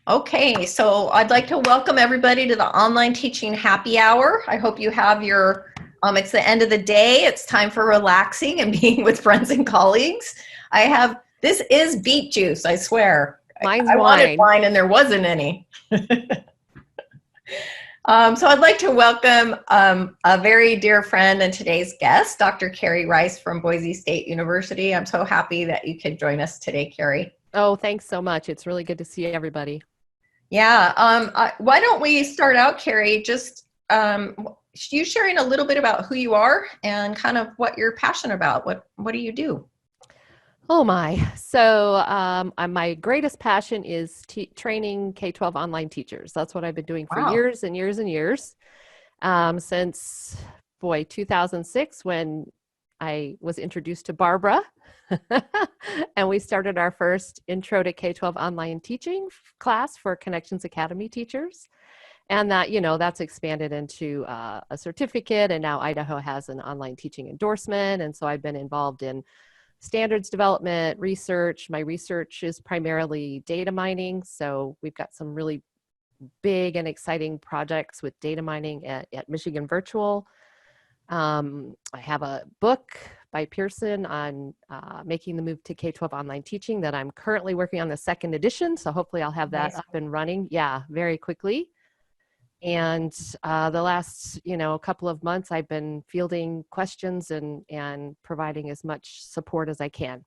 Okay, so I'd like to welcome everybody to the online teaching happy hour. I hope you have it's the end of the day. It's time for relaxing and being with friends and colleagues. This is beet juice, I swear. Mine's I wanted wine. wine and there wasn't any. So I'd like to welcome a very dear friend and today's guest, Dr. Kerry Rice from Boise State University. I'm so happy that you could join us today, Kerry. Oh, thanks so much. It's really good to see everybody. Yeah. Why don't we start out, Kerry, just you sharing a little bit about who you are and kind of what you're passionate about. What do you do? Oh my. So my greatest passion is training K-12 online teachers. That's what I've been doing for Wow. years and years and years. Since 2006, when I was introduced to Barbara and we started our first intro to K-12 online teaching class for Connections Academy teachers. And that's expanded into a certificate, and now Idaho has an online teaching endorsement. And so I've been involved in standards development, research. My research is primarily data mining. So we've got some really big and exciting projects with data mining at Michigan Virtual. I have a book by Pearson on making the move to K-12 online teaching that I'm currently working on the second edition. So hopefully I'll have that Nice. up and running. Yeah, very quickly. And the last, couple of months, I've been fielding questions and providing as much support as I can.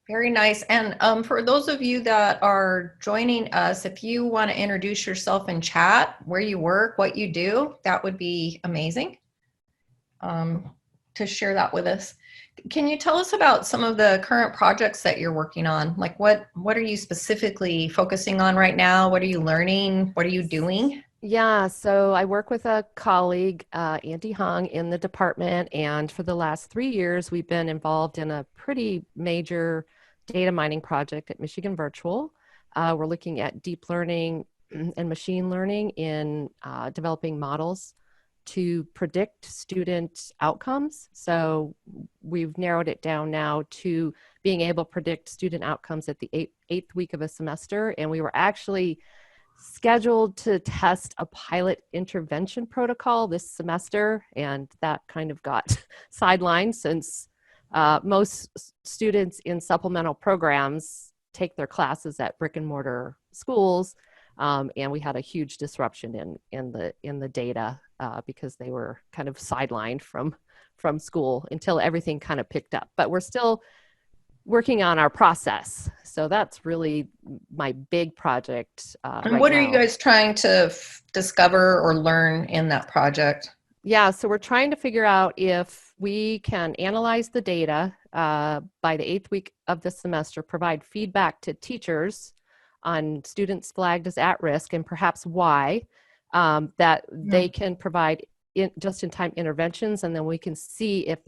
Very nice. And for those of you that are joining us, if you want to introduce yourself in chat, where you work, what you do, that would be amazing to share that with us. Can you tell us about some of the current projects that you're working on? Like what are you specifically focusing on right now? What are you learning? What are you doing? Yeah, so I work with a colleague, Andy Hung, in the department, and for the last 3 years, we've been involved in a pretty major data mining project at Michigan Virtual. We're looking at deep learning and machine learning in developing models to predict student outcomes. So we've narrowed it down now to being able to predict student outcomes at the eighth week of a semester, and we were actually scheduled to test a pilot intervention protocol this semester, and that kind of got sidelined since most students in supplemental programs take their classes at brick and mortar schools, and we had a huge disruption in the data because they were kind of sidelined from school until everything kind of picked up. But we're still working on our process. So that's really my big project And right what are you now. guys trying to discover or learn in that project? Yeah, so we're trying to figure out if we can analyze the data by the eighth week of the semester, provide feedback to teachers on students flagged as at risk and perhaps why, that they can provide just-in-time interventions, and then we can see if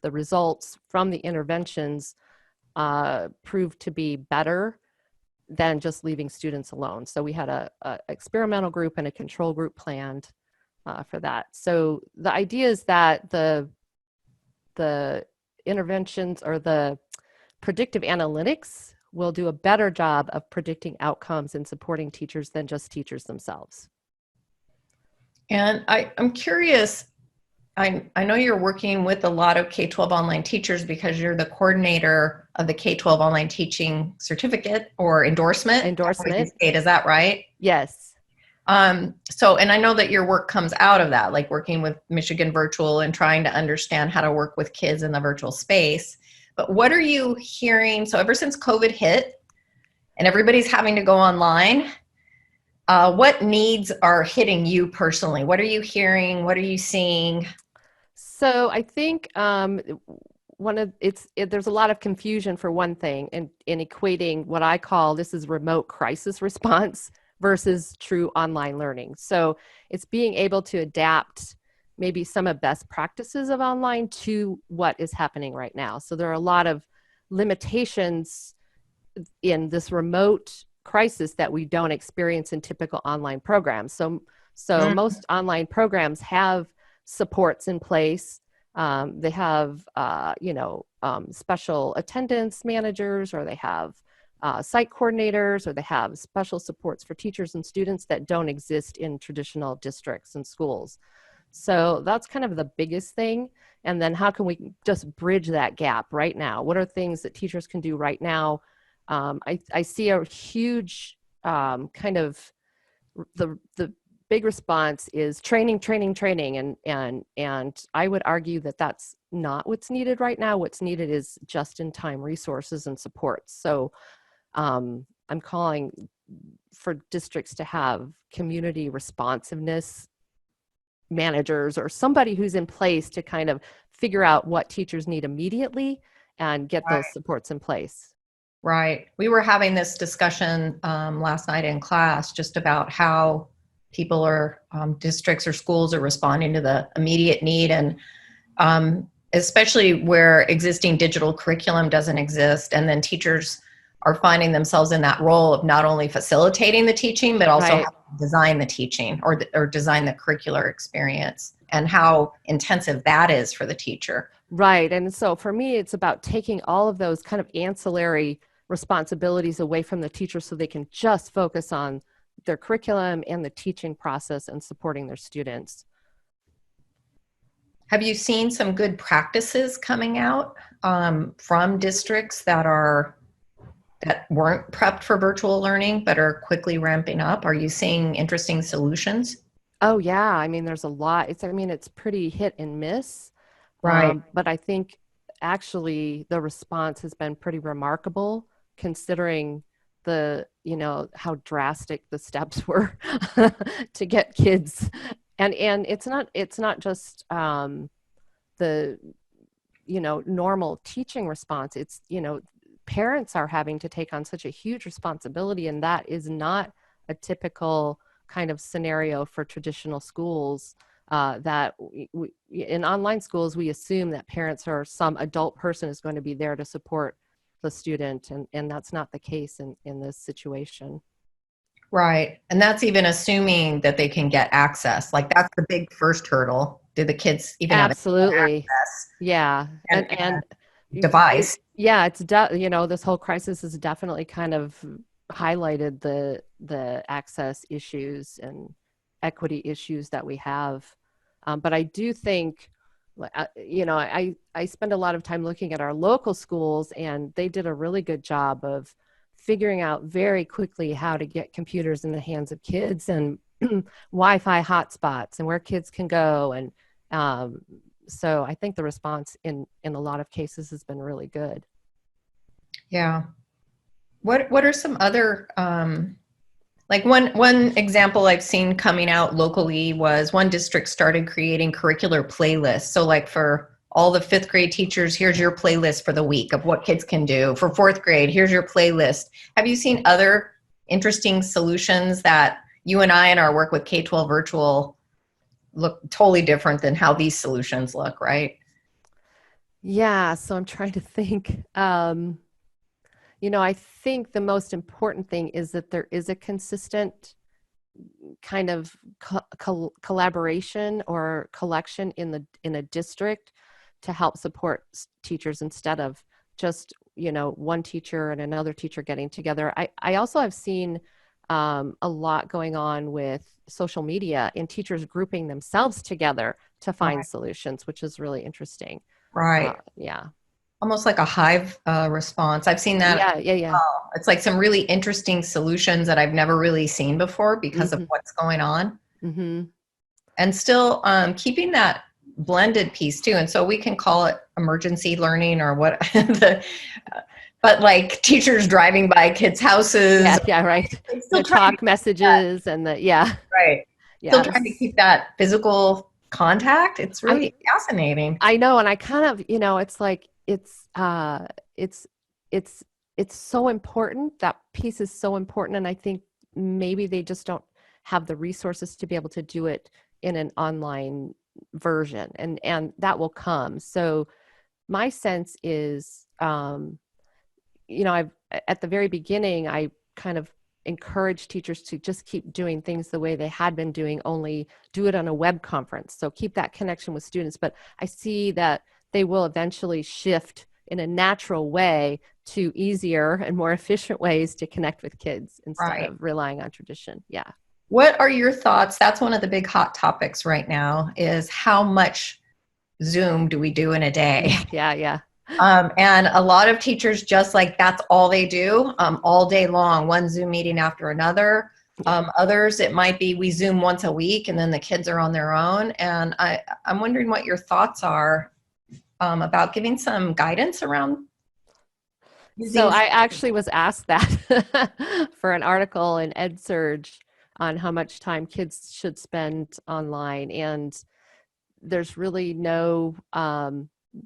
the results from the interventions proved to be better than just leaving students alone. So we had a experimental group and a control group planned for that. So the idea is that the interventions or the predictive analytics will do a better job of predicting outcomes and supporting teachers than just teachers themselves. And I'm curious, I know you're working with a lot of K-12 online teachers because you're the coordinator of the K-12 online teaching certificate or endorsement. Endorsement. Is that right? Yes. And I know that your work comes out of that, like working with Michigan Virtual and trying to understand how to work with kids in the virtual space. But what are you hearing? So ever since COVID hit and everybody's having to go online, what needs are hitting you personally? What are you hearing? What are you seeing? So I think there's a lot of confusion for one thing in equating what I call this is remote crisis response versus true online learning. So it's being able to adapt maybe some of best practices of online to what is happening right now. So there are a lot of limitations in this remote crisis that we don't experience in typical online programs. So most online programs have supports in place. They have, special attendance managers, or they have site coordinators, or they have special supports for teachers and students that don't exist in traditional districts and schools. So that's kind of the biggest thing. And then how can we just bridge that gap right now? What are things that teachers can do right now? I see a huge kind of the big response is training, training, training, and I would argue that that's not what's needed right now. What's needed is just-in-time resources and supports. So I'm calling for districts to have community responsiveness managers or somebody who's in place to kind of figure out what teachers need immediately and get those supports in place. Right. We were having this discussion last night in class just about how people are, districts or schools are responding to the immediate need, and especially where existing digital curriculum doesn't exist. And then teachers are finding themselves in that role of not only facilitating the teaching, but also Right. how to design the teaching or design the curricular experience, and how intensive that is for the teacher. Right. And so for me, it's about taking all of those kind of ancillary responsibilities away from the teacher so they can just focus on their curriculum and the teaching process and supporting their students. Have you seen some good practices coming out from districts that weren't prepped for virtual learning but are quickly ramping up? Are you seeing interesting solutions? Oh yeah, I mean, there's a lot. It's pretty hit and miss, Right. but I think actually the response has been pretty remarkable considering how drastic the steps were to get kids. And it's not just the normal teaching response. It's parents are having to take on such a huge responsibility, and that is not a typical kind of scenario for traditional schools. That in online schools, we assume that parents or some adult person is going to be there to support the student, and that's not the case in this situation. Right. And that's even assuming that they can get access. Like, that's the big first hurdle. Do the kids even have Absolutely. access Yeah. and device? Yeah, this whole crisis has definitely kind of highlighted the access issues and equity issues that we have. But I do think, I spend a lot of time looking at our local schools, and they did a really good job of figuring out very quickly how to get computers in the hands of kids and Wi-Fi hotspots and where kids can go. And so I think the response in a lot of cases has been really good. Yeah. What are some other like one example I've seen coming out locally was one district started creating curricular playlists. So like for all the 5th grade teachers, here's your playlist for the week of what kids can do. For 4th grade, here's your playlist. Have you seen other interesting solutions that you and I in our work with K-12 virtual look totally different than how these solutions look, right? Yeah, so I'm trying to think. I think the most important thing is that there is a consistent kind of collaboration or collection in a district to help support teachers instead of just one teacher and another teacher getting together. I also have seen a lot going on with social media and teachers grouping themselves together to find Right. solutions, which is really interesting. Right. Yeah. Almost like a hive response. I've seen that. Yeah. It's like some really interesting solutions that I've never really seen before because of Mm-hmm. what's going on. Mm-hmm. And still keeping that blended piece too. And so we can call it emergency learning or what but like teachers driving by kids' houses. Yeah, right. Still The talk messages and right. Still trying to yes. keep that physical contact. It's really fascinating. I know, and I kind of, it's like it's so important. That piece is so important, and I think maybe they just don't have the resources to be able to do it in an online version, and that will come. So my sense is, I've at the very beginning, I kind of encourage teachers to just keep doing things the way they had been doing, only do it on a web conference. So keep that connection with students. But I see that they will eventually shift in a natural way to easier and more efficient ways to connect with kids instead Right. of relying on tradition. Yeah. What are your thoughts? That's one of the big hot topics right now is how much Zoom do we do in a day? Yeah. And a lot of teachers just like that's all they do all day long, one Zoom meeting after another. Others, it might be we Zoom once a week and then the kids are on their own. And I'm wondering what your thoughts are about giving some guidance around So using. I actually was asked that for an article in EdSurge on how much time kids should spend online. And there's really no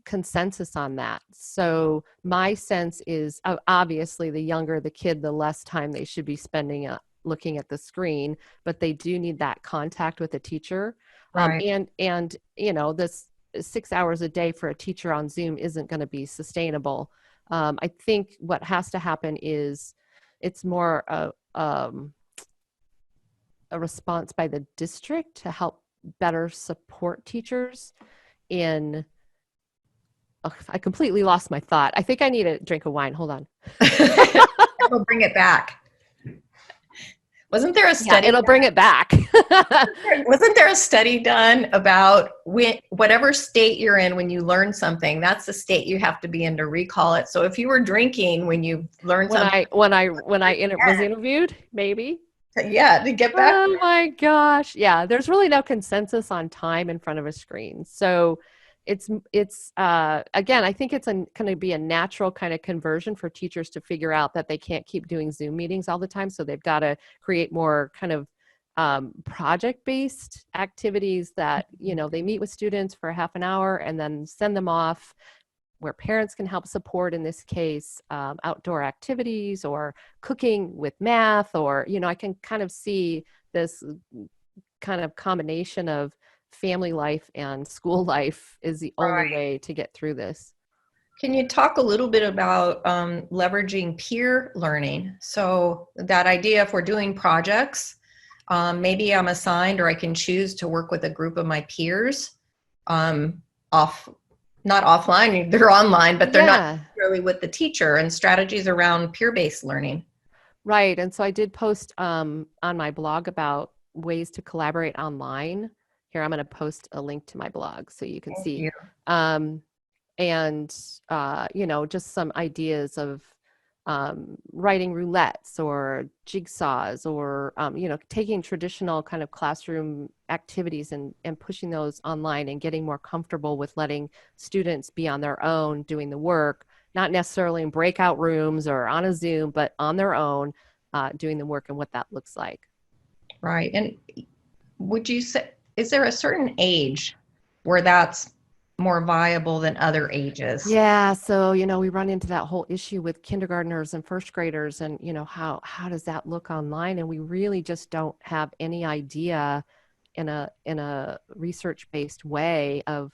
consensus on that. So my sense is obviously the younger the kid, the less time they should be spending looking at the screen, but they do need that contact with a teacher. Right. And this 6 hours a day for a teacher on Zoom isn't going to be sustainable. I think what has to happen is it's more a response by the district to help better support teachers in. Oh, I completely lost my thought. I think I need a drink of wine. Hold on. We'll bring it back. Wasn't there a study? Yeah, it'll bring it back. Wasn't there a study done about whatever state you're in when you learn something, that's the state you have to be in to recall it. So if you were drinking when you learned something. When I was interviewed, maybe. Yeah, to get back. Oh my gosh. Yeah, there's really no consensus on time in front of a screen. So it's again, I think it's going to be a natural kind of conversion for teachers to figure out that they can't keep doing Zoom meetings all the time. So they've got to create more kind of project-based activities that, they meet with students for half an hour and then send them off where parents can help support, in this case, outdoor activities or cooking with math, or, I can kind of see this kind of combination of family life and school life is the only way to get through this. Can you talk a little bit about leveraging peer learning? So that idea, if we're doing projects, maybe I'm assigned or I can choose to work with a group of my peers not offline, they're online, but they're not really with the teacher, and strategies around peer-based learning. Right. And so I did post on my blog about ways to collaborate online. Here, I'm going to post a link to my blog so you can see. You. And, just some ideas of writing roulettes or jigsaws or, taking traditional kind of classroom activities and pushing those online and getting more comfortable with letting students be on their own doing the work, not necessarily in breakout rooms or on a Zoom, but on their own doing the work and what that looks like. Right. And would you say, is there a certain age where that's more viable than other ages? Yeah. So, we run into that whole issue with kindergartners and first graders and, how does that look online? And we really just don't have any idea in a research-based way of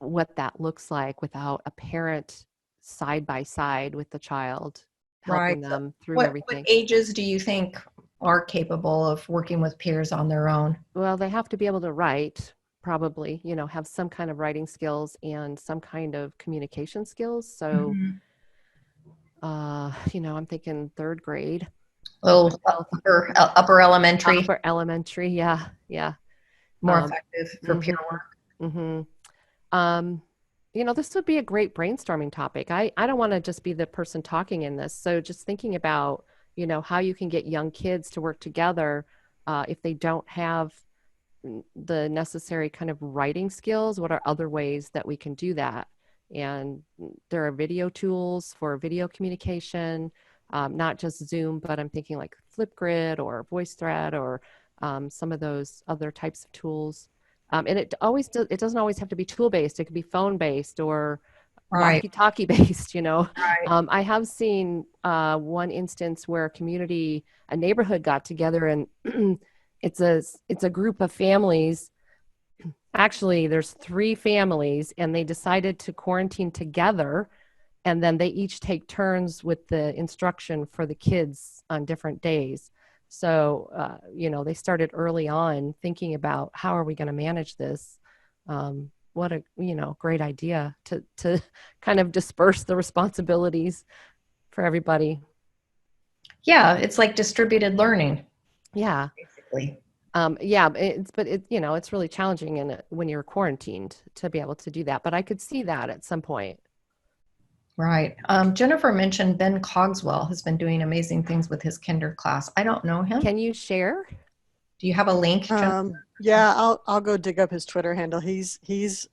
what that looks like without a parent side by side with the child, helping them through everything. What ages do you think are capable of working with peers on their own? Well, they have to be able to write, probably, have some kind of writing skills and some kind of communication skills. So, I'm thinking third grade. Upper elementary. Upper elementary, yeah. More effective for peer work. This would be a great brainstorming topic. I don't want to just be the person talking in this. So just thinking about, how you can get young kids to work together if they don't have the necessary kind of writing skills. What are other ways that we can do that? And there are video tools for video communication, not just Zoom, but I'm thinking like Flipgrid or VoiceThread or some of those other types of tools. And it doesn't always have to be tool based. It could be phone based or walkie-talkie based. I have seen one instance where a neighborhood got together, and it's a group of families. Actually, there's 3 families, and they decided to quarantine together, and then they each take turns with the instruction for the kids on different days. So, they started early on thinking about how are we going to manage this. what a, great idea to kind of disperse the responsibilities for everybody. Yeah, it's like distributed learning, Yeah. basically. Yeah, it's really challenging when you're quarantined to be able to do that. But I could see that at some point. Right. Jennifer mentioned Ben Cogswell has been doing amazing things with his kinder class. I don't know him. Can you share? Do you have a link, Jennifer? Yeah, I'll go dig up his Twitter handle. He's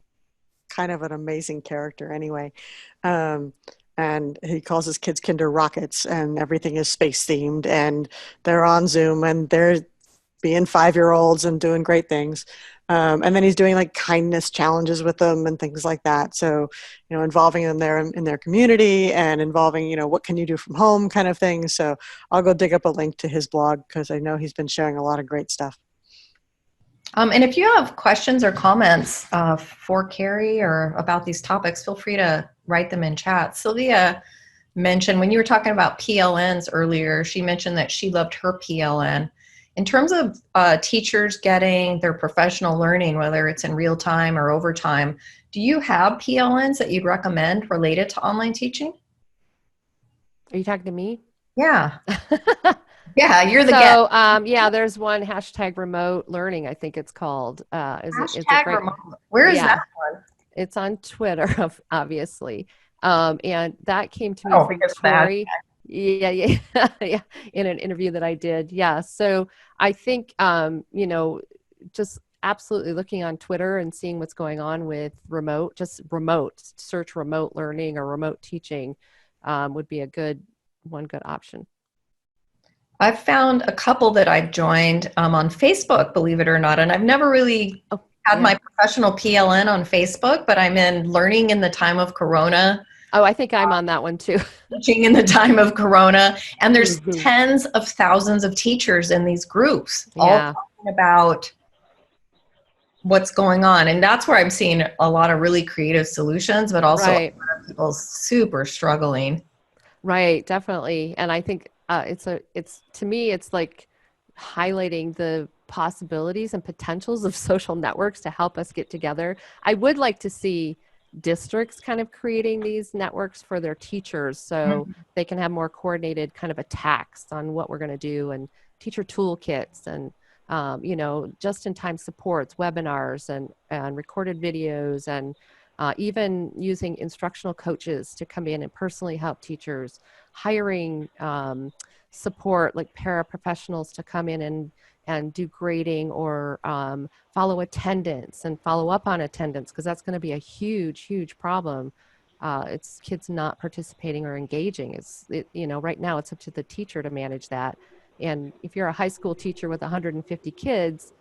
kind of an amazing character anyway. Um, and he calls his kids Kinder Rockets, and everything is space themed, and they're on Zoom and they're being 5-year-olds and doing great things. And then he's doing like kindness challenges with them and things like that. So, involving them there in their community and involving, what can you do from home kind of thing. So I'll go dig up a link to his blog because I know he's been sharing a lot of great stuff. And if you have questions or comments for Kerry or about these topics, feel free to write them in chat. Sylvia mentioned when you were talking about PLNs earlier, she mentioned that she loved her PLN. In terms of teachers getting their professional learning, whether it's in real time or overtime, do you have PLNs that you'd recommend related to online teaching? Are you talking to me? Yeah. Yeah, you're the guest. Yeah, there's one #remote learning, I think it's called. Is it great? Remote. Where is that one? It's on Twitter, obviously. And that came to me from Kerry. Yeah, yeah, in an interview that I did. Yeah. So I think, just absolutely looking on Twitter and seeing what's going on with search remote learning or remote teaching would be a good option. I've found a couple that I've joined on Facebook, believe it or not, and I've never really had my professional PLN on Facebook, but I'm in Learning in the Time of Corona. Oh, I think I'm on that one too. Teaching in the Time of Corona, and there's tens of thousands of teachers in these groups, all talking about what's going on, and that's where I'm seeing a lot of really creative solutions, but also a lot of people super struggling. Right, definitely, and I think to me, it's like highlighting the possibilities and potentials of social networks to help us get together. I would like to see districts kind of creating these networks for their teachers so they can have more coordinated kind of attacks on what we're going to do, and teacher toolkits and just-in-time supports, webinars and recorded videos, and even using instructional coaches to come in and personally help teachers, hiring support like paraprofessionals to come in and do grading or follow attendance and follow up on attendance, because that's going to be a huge problem. It's kids not participating or engaging. Right now it's up to the teacher to manage that. And if you're a high school teacher with 150 kids,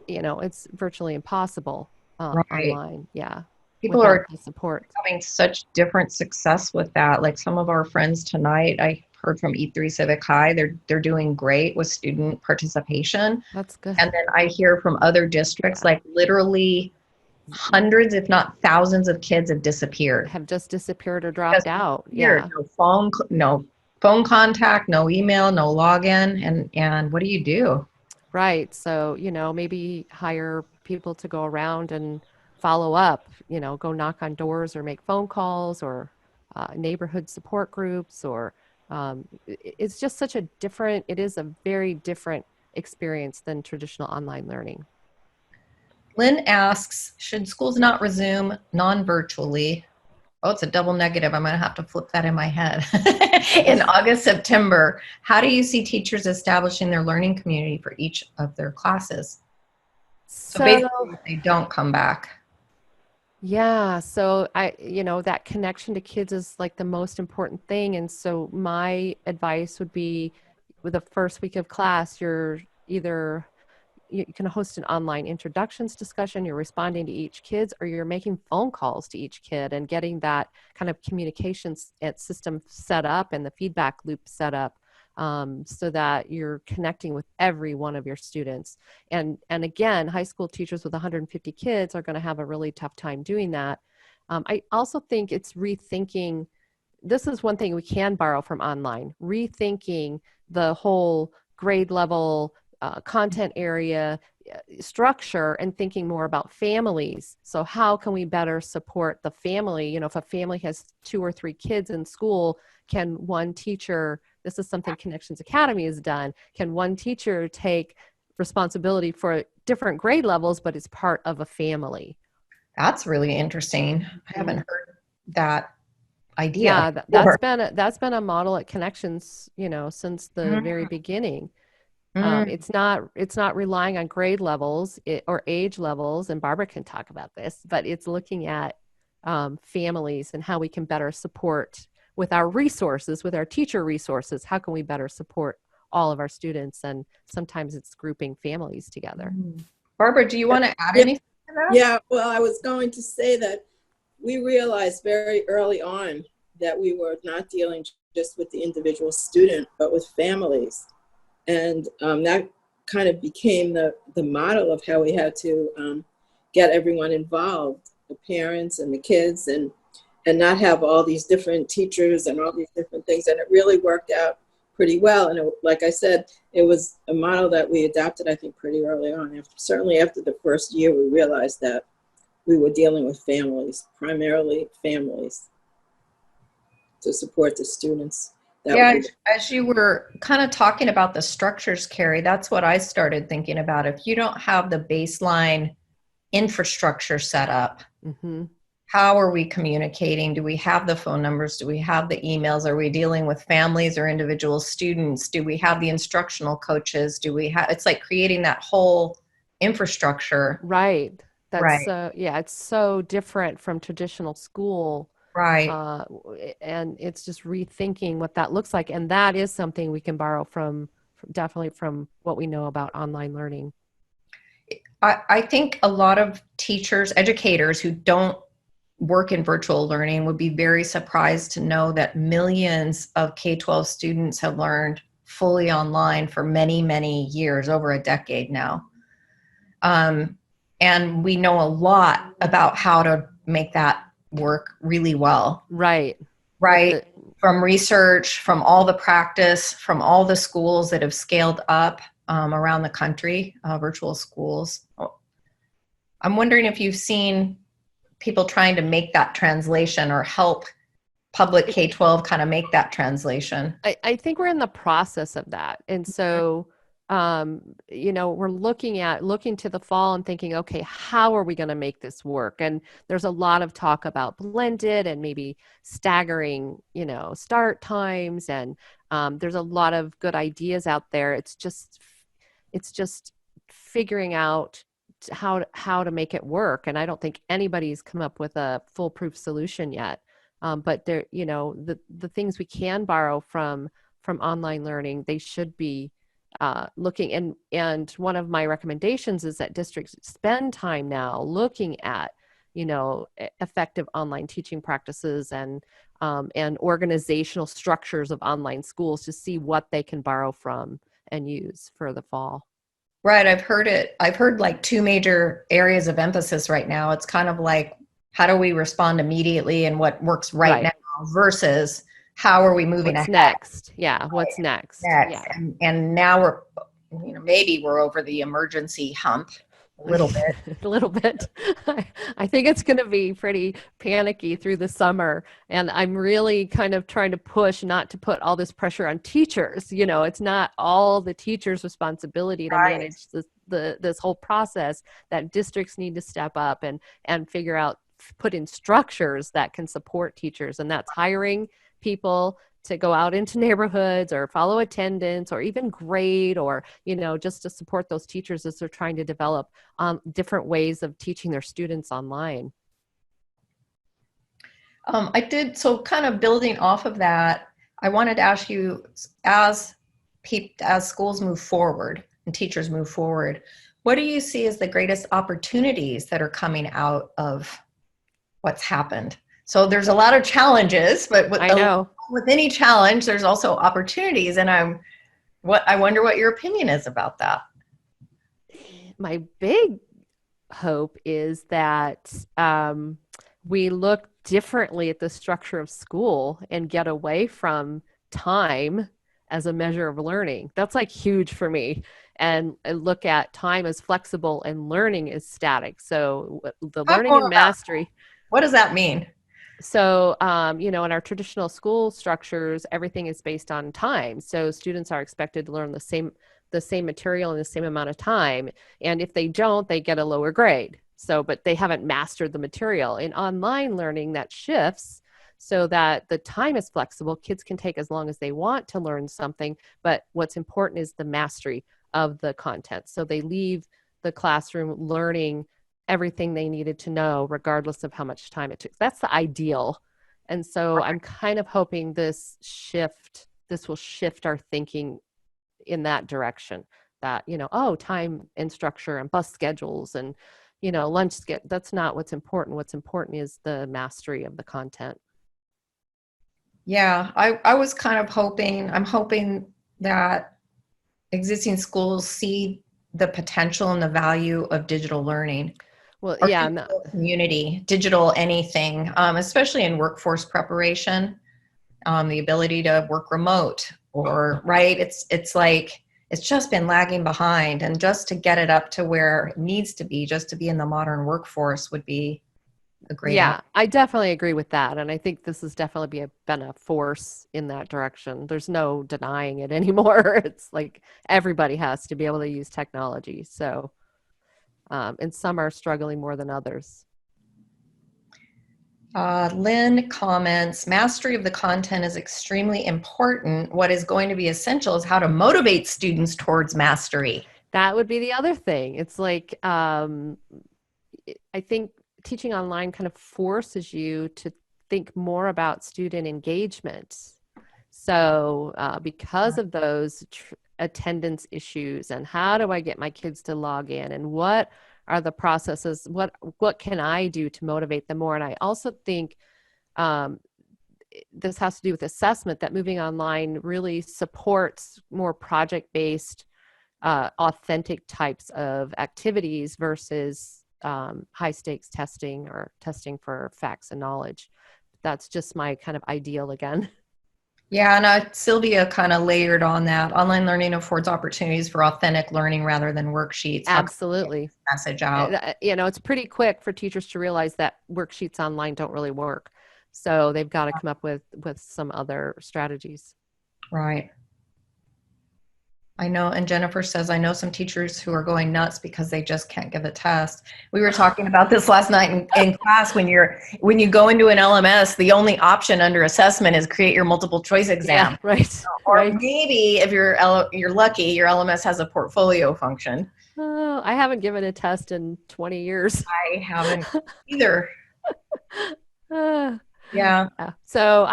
it's virtually impossible online. Yeah. People are support. having such different success with that. Like some of our friends tonight, I heard from E3 Civic High, they're doing great with student participation. That's good. And then I hear from other districts, like literally hundreds, if not thousands of kids have disappeared. Have just disappeared or dropped out. Yeah. No phone contact, no email, no login. And what do you do? Right. So, maybe hire people to go around and follow up, go knock on doors or make phone calls, or neighborhood support groups, or it's just it is a very different experience than traditional online learning. Lynn asks, should schools not resume non-virtually? Oh, it's a double negative. I'm going to have to flip that in my head. In August, September, how do you see teachers establishing their learning community for each of their classes? So basically, they don't come back. Yeah. So that connection to kids is like the most important thing. And so my advice would be, with the first week of class, you can host an online introductions discussion, you're responding to each kid, or you're making phone calls to each kid and getting that kind of communications system set up and the feedback loop set up, so that you're connecting with every one of your students. And again, high school teachers with 150 kids are going to have a really tough time doing that. I also think it's rethinking. This is one thing we can borrow from online, rethinking the whole grade level content area structure and thinking more about families. So how can we better support the family? You know, if a family has 2 or 3 kids in school, can one teacher, this is something Connections Academy has done, can one teacher take responsibility for different grade levels, but it's part of a family? That's really interesting. I haven't heard that idea Yeah, before. that's been a model at Connections, you know, since the very beginning. Mm. It's not relying on grade levels or age levels, and Barbara can talk about this, but it's looking at families and how we can better support with our resources, with our teacher resources. How can we better support all of our students? And sometimes it's grouping families together. Barbara, do you want to add Yeah, anything to that? yeah, well, I was going to say that we realized very early on that we were not dealing just with the individual student, but with families. And that kind of became the model of how we had to get everyone involved, the parents and the kids, and not have all these different teachers and all these different things. And it really worked out pretty well. And like I said, it was a model that we adopted, I think, pretty early on. Certainly after the first year, we realized that we were dealing with families, primarily families, to support the students. Yeah, as you were kind of talking about the structures, Kerry, that's what I started thinking about. If you don't have the baseline infrastructure set up, how are we communicating? Do we have the phone numbers? Do we have the emails? Are we dealing with families or individual students? Do we have the instructional coaches? Do we have, it's like creating that whole infrastructure. Right. That's Right. yeah, it's so different from traditional school. Right. And it's just rethinking what that looks like. And that is something we can borrow from definitely from what we know about online learning. I think a lot of teachers, educators who don't work in virtual learning would be very surprised to know that millions of K-12 students have learned fully online for many, many years, over a decade now. And we know a lot about how to make that work really well. Right. Right. From research, from all the practice, from all the schools that have scaled up around the country, virtual schools. I'm wondering if you've seen people trying to make that translation or help public K-12 kind of make that translation. I think we're in the process of that. And so, you know, we're looking to the fall and thinking, okay, how are we going to make this work? And there's a lot of talk about blended and maybe staggering, you know, start times. And there's a lot of good ideas out there. It's just figuring out how to make it work. And I don't think anybody's come up with a foolproof solution yet. But there, you know, the things we can borrow from online learning, they should be looking. And one of my recommendations is that districts spend time now looking at, you know, effective online teaching practices and organizational structures of online schools to see what they can borrow from and use for the fall. Right. I've heard like 2 major areas of emphasis right now. It's kind of like, how do we respond immediately and what works right now versus how are we moving what's ahead? Next? Yeah. What's next? Yeah. And now we're, you know, maybe we're over the emergency hump a little bit. A little bit. I think it's going to be pretty panicky through the summer. And I'm really kind of trying to push not to put all this pressure on teachers. You know, it's not all the teachers' responsibility to manage this whole process, that districts need to step up and figure out, put in structures that can support teachers. And that's hiring people to go out into neighborhoods or follow attendance or even grade, or, you know, just to support those teachers as they're trying to develop different ways of teaching their students online. So kind of building off of that, I wanted to ask you, as schools move forward and teachers move forward, what do you see as the greatest opportunities that are coming out of what's happened? So there's a lot of challenges, but with any challenge, there's also opportunities. And I wonder what your opinion is about that. My big hope is that we look differently at the structure of school and get away from time as a measure of learning. That's like huge for me. And look at time as flexible and learning is static. So the Talk learning more and about mastery. what does that mean? So, in our traditional school structures, everything is based on time. So students are expected to learn the same material in the same amount of time. And if they don't, they get a lower grade. So, but they haven't mastered the material. In online learning, that shifts so that the time is flexible. Kids can take as long as they want to learn something, but what's important is the mastery of the content. So they leave the classroom learning everything they needed to know, regardless of how much time it took. That's the ideal. And so I'm kind of hoping this will shift our thinking in that direction, that, time and structure and bus schedules and, that's not what's important. What's important is the mastery of the content. Yeah, I was kind of I'm hoping that existing schools see the potential and the value of digital learning. Well, Or yeah. digital community, digital anything, especially in workforce preparation, the ability to work remote right. It's like, it's just been lagging behind, and just to get it up to where it needs to be, just to be in the modern workforce would be a great Yeah, I definitely agree with that. And I think this has definitely been a force in that direction. There's no denying it anymore. It's like everybody has to be able to use technology. So, and some are struggling more than others. Lynn comments, mastery of the content is extremely important. What is going to be essential is how to motivate students towards mastery. That would be the other thing. It's like, I think teaching online kind of forces you to think more about student engagement. So because of those attendance issues, and how do I get my kids to log in, and what are the processes, what can I do to motivate them more? And I also think this has to do with assessment, that moving online really supports more project-based, authentic types of activities versus high stakes testing or testing for facts and knowledge. That's just my kind of ideal again. Yeah, and Sylvia kind of layered on that. Online learning affords opportunities for authentic learning rather than worksheets. Absolutely. Message out. It's pretty quick for teachers to realize that worksheets online don't really work. So they've got to come up with some other strategies. Right. I know, and Jennifer says, I know some teachers who are going nuts because they just can't give a test. We were talking about this last night in class. When you go into an LMS, the only option under assessment is create your multiple choice exam. Yeah, right. Or right. maybe if you're lucky, your LMS has a portfolio function. Oh, I haven't given a test in 20 years. I haven't either. Yeah. So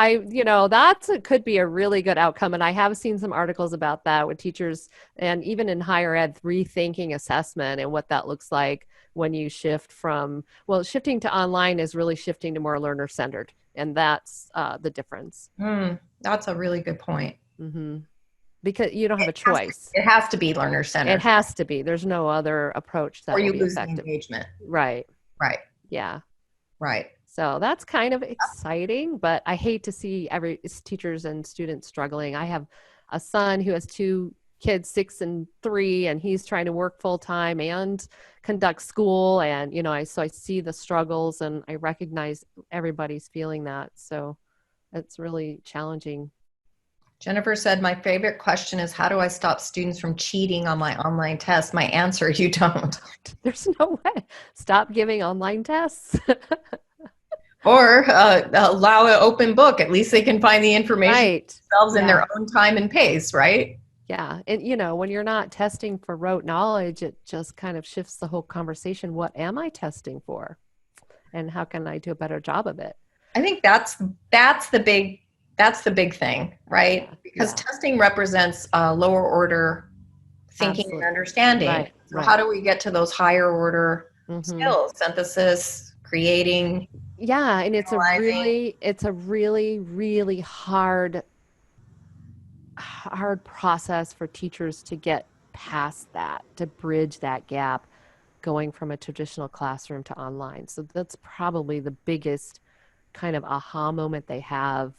could be a really good outcome. And I have seen some articles about that with teachers, and even in higher ed, rethinking assessment and what that looks like when you shifting to online is really shifting to more learner centered. And that's the difference. That's a really good point. Mm-hmm. Because you don't have a choice. It has to be learner centered. It has to be. There's no other approach that will be effective. Engagement. Right. Right. Yeah. Right. So that's kind of exciting, but I hate to see teachers and students struggling. I have a son who has 2 kids, 6 and 3, and he's trying to work full time and conduct school. And, so I see the struggles, and I recognize everybody's feeling that. So it's really challenging. Jennifer said, my favorite question is, how do I stop students from cheating on my online test? My answer, you don't. There's no way. Stop giving online tests. Or allow an open book. At least they can find the information themselves in their own time and pace, right? Yeah. And, when you're not testing for rote knowledge, it just kind of shifts the whole conversation. What am I testing for? And how can I do a better job of it? I think that's the big thing, right? Because testing represents lower order thinking and understanding. Right. So how do we get to those higher order skills, synthesis, creating? Yeah, and it's a really, really hard process for teachers to get past that, to bridge that gap going from a traditional classroom to online. So that's probably the biggest kind of aha moment they have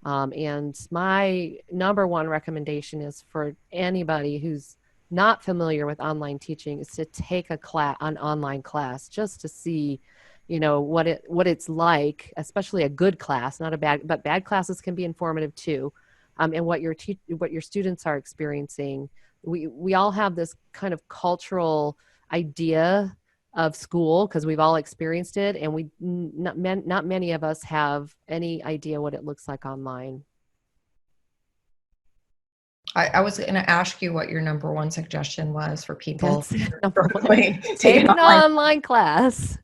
And my number one recommendation is for anybody who's not familiar with online teaching is to take an online class just to see, what it's like, especially a good class, not a bad, but bad classes can be informative too. And what your students are experiencing. We all have this kind of cultural idea of school because we've all experienced it, and not many of us have any idea what it looks like online. I was going to ask you what your number one suggestion was for people. Take an online class.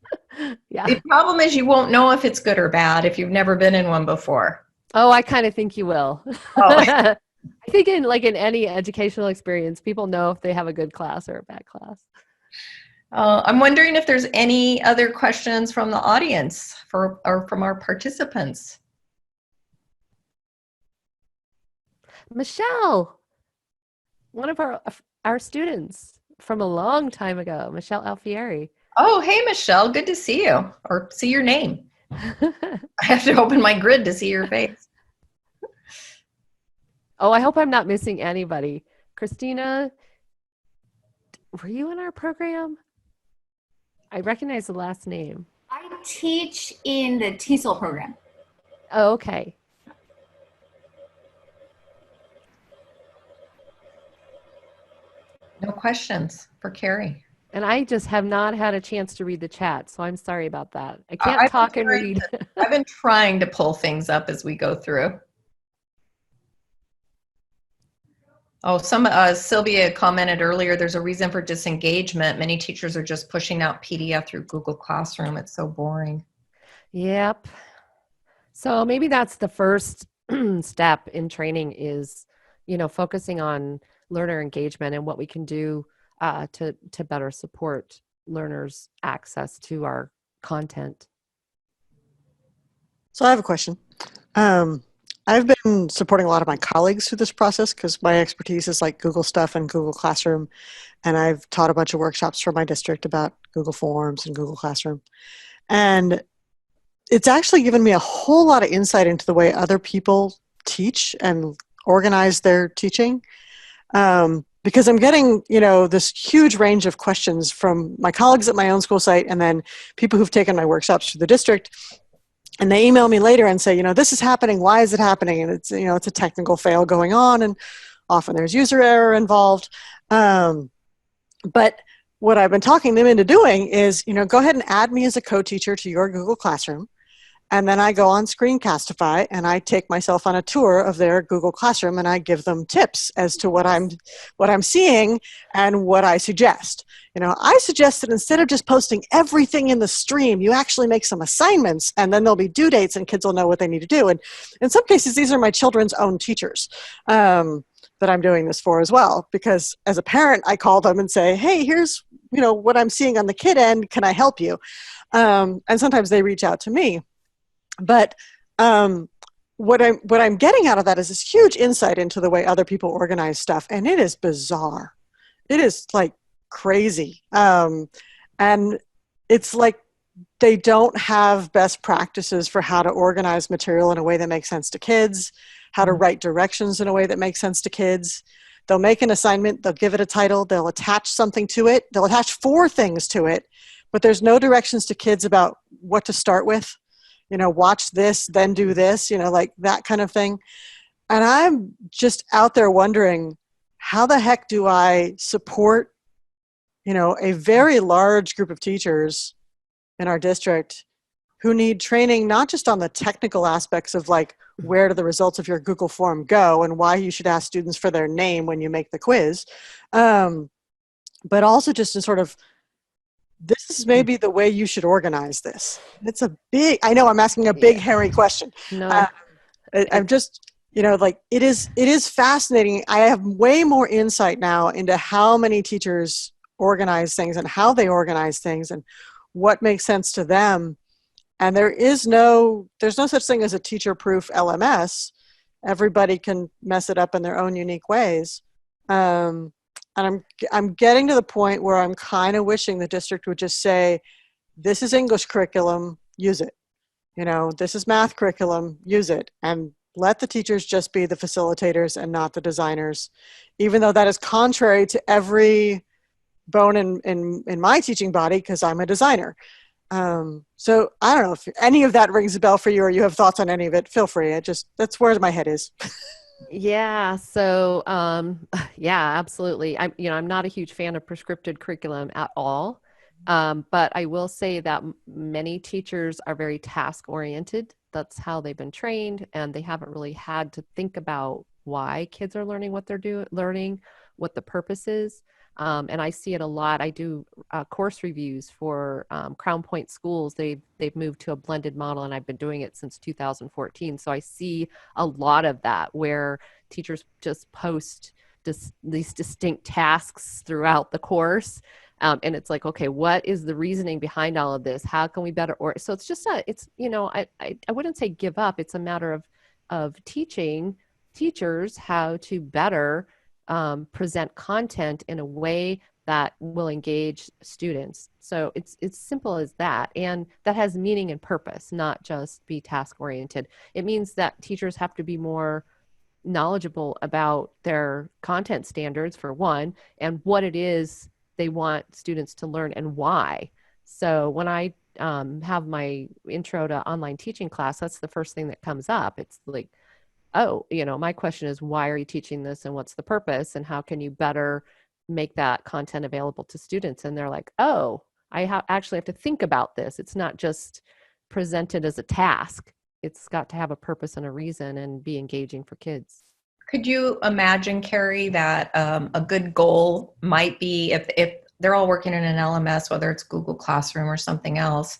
Yeah. The problem is you won't know if it's good or bad if you've never been in one before. Oh, I kind of think you will. Oh. I think in any educational experience, people know if they have a good class or a bad class. I'm wondering if there's any other questions from the audience or from our participants. Michelle, one of our students from a long time ago, Michelle Alfieri. Oh, hey, Michelle, good to see you, or see your name. I have to open my grid to see your face. Oh, I hope I'm not missing anybody. Christina, were you in our program? I recognize the last name. I teach in the TESOL program. Oh, okay. No questions for Kerry. And I just have not had a chance to read the chat, so I'm sorry about that. I can't talk and read. I've been trying to pull things up as we go through. Oh, Sylvia commented earlier, there's a reason for disengagement. Many teachers are just pushing out PDF through Google Classroom. It's so boring. Yep. So maybe that's the first step in training is, focusing on learner engagement and what we can do to better support learners' access to our content. So I have a question. I've been supporting a lot of my colleagues through this process because my expertise is like Google stuff and Google Classroom. And I've taught a bunch of workshops for my district about Google Forms and Google Classroom. And it's actually given me a whole lot of insight into the way other people teach and organize their teaching. Because I'm getting, this huge range of questions from my colleagues at my own school site and then people who've taken my workshops through the district. And they email me later and say, this is happening. Why is it happening? And it's, it's a technical fail going on, and often there's user error involved. But what I've been talking them into doing is, go ahead and add me as a co-teacher to your Google Classroom. And then I go on Screencastify and I take myself on a tour of their Google Classroom and I give them tips as to what I'm seeing and what I suggest. I suggest that instead of just posting everything in the stream, you actually make some assignments and then there'll be due dates and kids will know what they need to do. And in some cases, these are my children's own teachers that I'm doing this for as well. Because as a parent, I call them and say, hey, here's what I'm seeing on the kid end. Can I help you? And sometimes they reach out to me. But what I'm getting out of that is this huge insight into the way other people organize stuff, and it is bizarre. It is like crazy, and it's like they don't have best practices for how to organize material in a way that makes sense to kids, how to write directions in a way that makes sense to kids. They'll make an assignment, they'll give it a title, they'll attach something to it, they'll attach 4 things to it, but there's no directions to kids about what to start with. Watch this, then do this, like that kind of thing. And I'm just out there wondering, how the heck do I support, a very large group of teachers in our district who need training, not just on the technical aspects of like, where do the results of your Google form go and why you should ask students for their name when you make the quiz, but also just in sort of, this is maybe the way you should organize this. It's I know I'm asking a big, hairy question. No. I'm just, it is fascinating. I have way more insight now into how many teachers organize things and how they organize things and what makes sense to them. And there's no such thing as a teacher-proof LMS. Everybody can mess it up in their own unique ways. And I'm getting to the point where I'm kind of wishing the district would just say, this is English curriculum, use it. This is math curriculum, use it. And Let the teachers just be the facilitators and not the designers, even though that is contrary to every bone in my teaching body, because I'm a designer. So I don't know if any of that rings a bell for you, or you have thoughts on any of it. Feel free. That's where my head is. Yeah, so yeah, absolutely. I'm not a huge fan of prescriptive curriculum at all. But I will say that many teachers are very task oriented. That's how they've been trained, and they haven't really had to think about why kids are learning what they're learning, what the purpose is. And I see it a lot. I do course reviews for Crown Point schools. They've moved to a blended model, and I've been doing it since 2014. So I see a lot of that where teachers just post these distinct tasks throughout the course. And it's like, okay, what is the reasoning behind all of this? How can we better? So it's just I wouldn't say give up. It's a matter of teaching teachers how to better present content in a way that will engage students. So it's simple as that. And that has meaning and purpose, not just be task oriented. It means that teachers have to be more knowledgeable about their content standards, for one, and what it is they want students to learn and why. So when I have my intro to online teaching class, that's the first thing that comes up. It's like, oh, my question is, why are you teaching this, and what's the purpose, and how can you better make that content available to students? And they're like, oh, I actually have to think about this. It's not just presented as a task. It's got to have a purpose and a reason and be engaging for kids. Could you imagine, Kerry, that a good goal might be if they're all working in an LMS, whether it's Google Classroom or something else,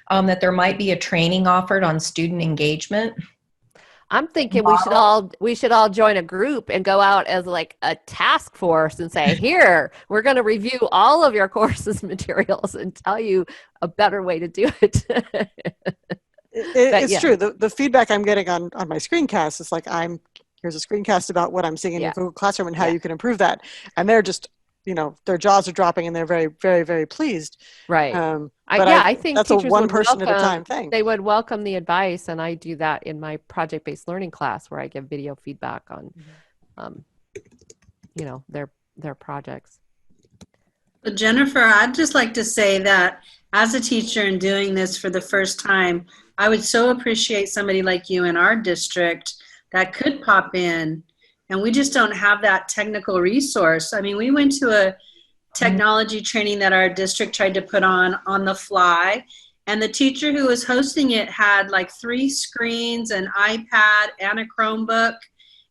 that there might be a training offered on student engagement? I'm thinking we should all join a group and go out as like a task force and say, here, we're going to review all of your courses materials and tell you a better way to do it. It's true. The feedback I'm getting on my screencast is like, here's a screencast about what I'm seeing in your Google Classroom and how you can improve that. And they're just, their jaws are dropping and they're very, very, very pleased. Right. I think that's a one person at a time thing. They would welcome the advice. And I do that in my project-based learning class where I give video feedback on, their projects. But Jennifer, I'd just like to say that as a teacher and doing this for the first time, I would so appreciate somebody like you in our district that could pop in, and we just don't have that technical resource. I mean, we went to a technology training that our district tried to put on the fly, and the teacher who was hosting it had like 3 screens, an iPad, and a Chromebook,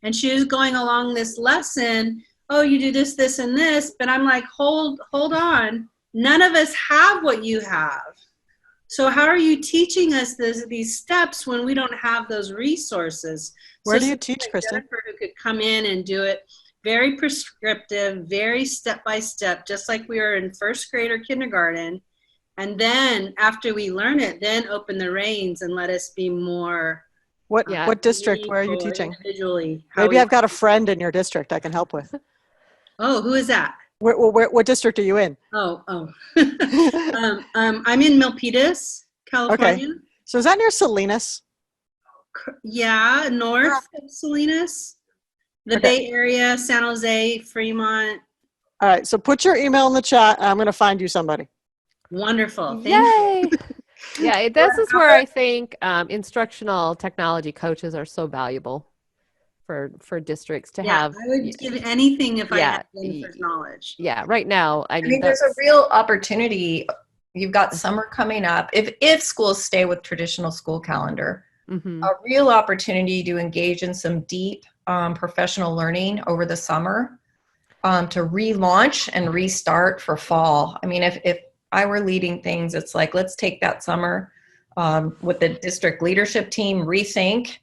and she was going along this lesson, oh, you do this, this, and this, but I'm like, hold on, none of us have what you have. So how are you teaching us these steps when we don't have those resources? Where do you teach, Kristen? Jennifer, who could come in and do it very prescriptive, very step-by-step, just like we were in first grade or kindergarten. And then after we learn it, then open the reins and let us be more. What district? Where are you teaching? Individually. Maybe I've got a friend in your district I can help with. Oh, who is that? What district are you in? I'm in Milpitas, California. Okay. So is that near Salinas? Yeah, north of Salinas. The Bay Area, San Jose, Fremont. All right. So put your email in the chat. And I'm going to find you somebody. Wonderful. Yay! Yeah, this is where I think instructional technology coaches are so valuable for districts to have. I would give anything if I had Jennifer's knowledge. Yeah, right now, I mean there's a real opportunity. You've got summer coming up. If schools stay with traditional school calendar, a real opportunity to engage in some deep professional learning over the summer, to relaunch and restart for fall. I mean, if I were leading things, it's like, let's take that summer with the district leadership team, rethink,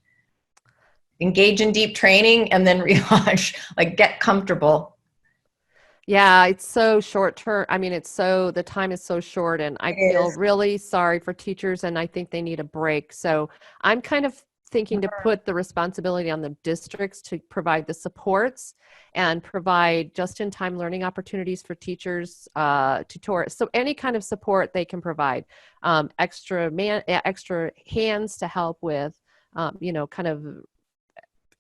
engage in deep training, and then relaunch, like get comfortable. Yeah, it's so short term. I mean, the time is so short, and I feel really sorry for teachers, and I think they need a break. So I'm kind of thinking to put the responsibility on the districts to provide the supports and provide just-in-time learning opportunities for teachers, tutors. So any kind of support they can provide, extra hands to help with, kind of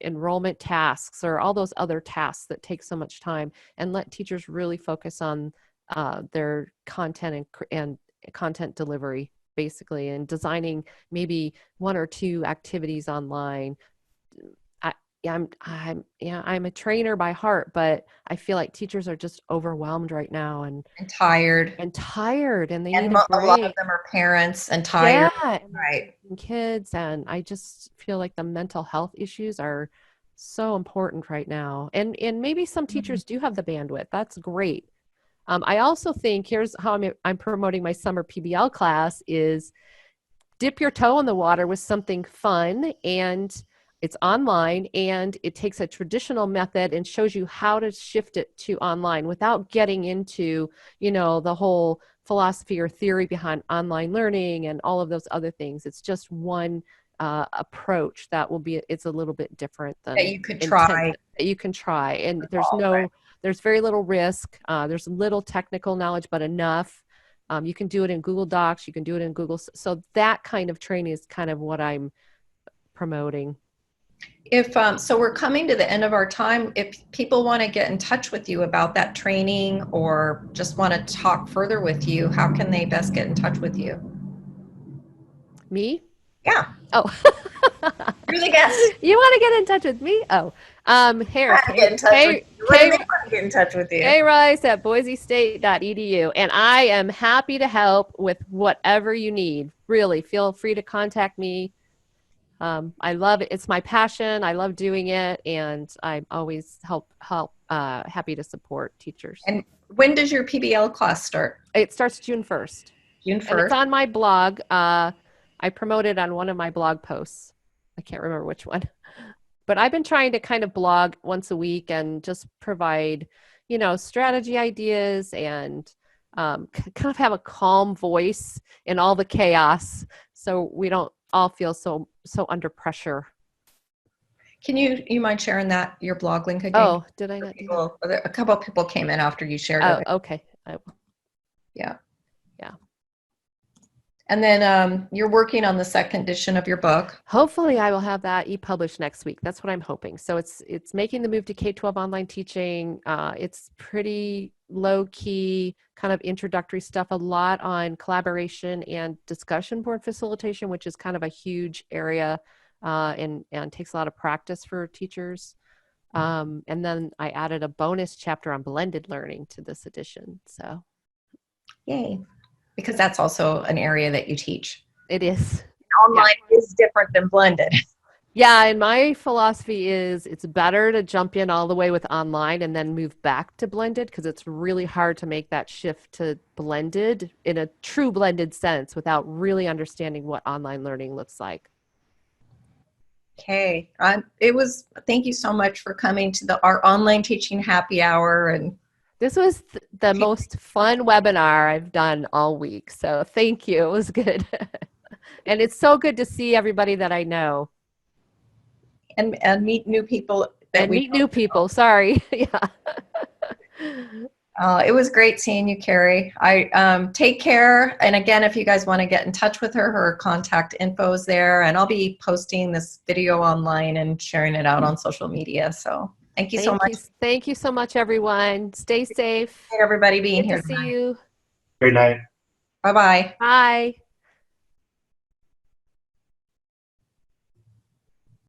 enrollment tasks or all those other tasks that take so much time, and let teachers really focus on their content and content delivery, basically, and designing maybe 1 or 2 activities online. I'm a trainer by heart, but I feel like teachers are just overwhelmed right now and tired, and they and need a a lot of break. them are parents and tired. Yeah, Right. and kids, and I just feel like the mental health issues are so important right now. And maybe some teachers do have the bandwidth. That's great. I also think here's how I'm promoting my summer PBL class is dip your toe in the water with something fun, and it's online, and it takes a traditional method and shows you how to shift it to online without getting into, the whole philosophy or theory behind online learning and all of those other things. It's just one approach that will be, it's a little bit different than That you could try. that you can try. And Right. there's very little risk. There's little technical knowledge, but enough. You can do it in Google Docs. You can do it in Google. So that kind of training is kind of what I'm promoting. If so, we're coming to the end of our time. If people want to get in touch with you about that training or just want to talk further with you, how can they best get in touch with you? Me? Yeah. Oh. You're the guest. You want to get in touch with me? Oh, here. Get in touch with you. What do they want to get in touch with you? Rice at boisestate.edu. And I am happy to help with whatever you need. Really, feel free to contact me. I love it. It's my passion. I love doing it. And I'm always happy to support teachers. And when does your PBL class start? It starts June 1st. June 1st. And it's on my blog. I promote it on one of my blog posts. I can't remember which one. But I've been trying to kind of blog once a week and just provide, strategy ideas and kind of have a calm voice in all the chaos, so we don't all feel so under pressure. Can you mind sharing your blog link again? Oh, did I not do that? A couple of people came in after you shared it. Oh, okay. I will. Yeah. Yeah. And then you're working on the second edition of your book. Hopefully I will have that e-published next week. That's what I'm hoping. So it's making the move to K-12 online teaching. It's pretty low-key, kind of introductory stuff, a lot on collaboration and discussion board facilitation, which is kind of a huge area and takes a lot of practice for teachers. And then I added a bonus chapter on blended learning to this edition. So yay. Because that's also an area that you teach. It is. Online is different than blended. Yeah, and my philosophy is it's better to jump in all the way with online and then move back to blended, because it's really hard to make that shift to blended in a true blended sense without really understanding what online learning looks like. Okay. Thank you so much for coming to our online teaching happy hour. And this was the most fun webinar I've done all week. So thank you. It was good. And it's so good to see everybody that I know. And meet new people. Sorry. Yeah. It was great seeing you, Kerry. I take care. And again, if you guys want to get in touch with her contact info is there. And I'll be posting this video online and sharing it out on social media. So thank you so much. Thank you so much, everyone. Stay safe. Everybody being here. Good to see you. Great night. Bye-bye. Bye.